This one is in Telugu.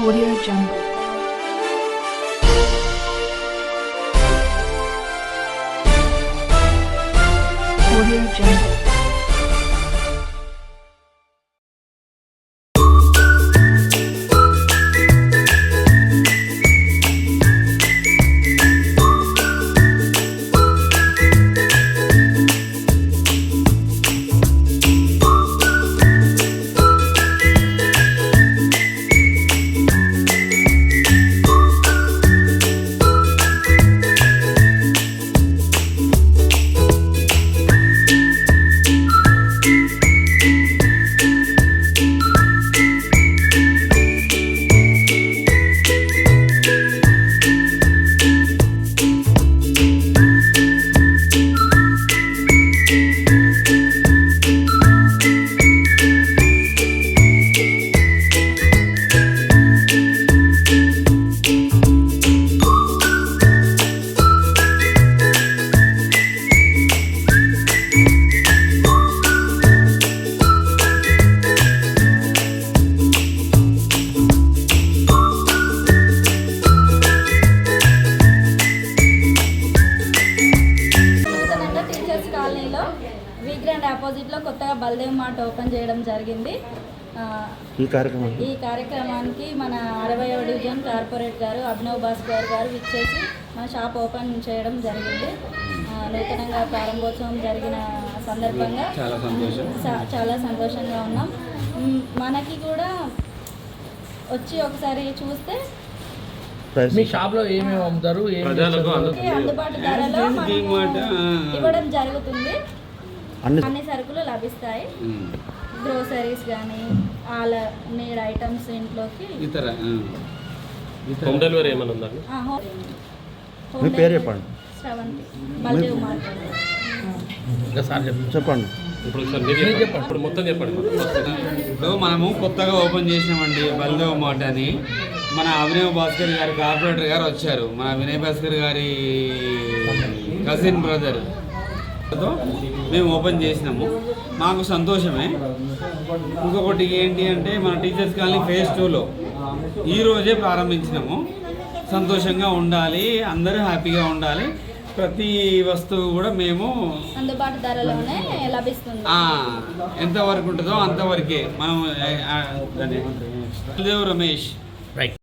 Audio Jungle. Audio Jungle. ఆపోజిట్లో కొత్తగా బల్దేవ్ మార్ట్ ఓపెన్ చేయడం జరిగింది. ఈ కార్యక్రమానికి మన 60వ డివిజన్ కార్పొరేట్ గారు అభినవ్ భాస్కర్ గారు విచ్చేసి మన షాప్ ఓపెన్ చేయడం జరిగింది. నూతనంగా ప్రారంభోత్సవం జరిగిన సందర్భంగా చాలా సంతోషంగా ఉన్నాం. మనకి కూడా వచ్చి ఒకసారి చూస్తే మీ షాప్లో ఏమేమి అమ్ముతారు, అందుబాటు ధరలో ఇవ్వడం జరుగుతుంది. అన్ని సరుకులు లభిస్తాయి. గ్రోసరీస్ కానీ ఆల్ నీడ్ ఐటమ్స్ ఇంట్లోకి హోమ్ డెలివరీ ఏమైనా ఉందా? మీ పేరు చెప్పండి. శ్రవంతి, బల్దేవ్ మార్ట్. చెప్పండి. ఇప్పుడు మొత్తం చెప్పండి. ఇప్పుడు మనము కొత్తగా ఓపెన్ చేసినామండి బల్దేవ్ మార్ట్ అని. మన అభినవ్ భాస్కర్ గారు కార్పొరేటర్ గారు వచ్చారు. మన వినయ్ భాస్కర్ గారి కజిన్ బ్రదర్ మేము ఓపెన్ చేసినాము. మాకు సంతోషమే. ఇంకొకటి ఏంటి అంటే మన టీచర్స్ కాలనీ ఫేజ్ 2లో ఈరోజే ప్రారంభించినాము. సంతోషంగా ఉండాలి, అందరూ హ్యాపీగా ఉండాలి. ప్రతి వస్తువు కూడా మేము అందుబాటు ధరలోనే లభిస్తుంది. ఎంతవరకు ఉంటుందో అంతవరకే మనం రమేష్.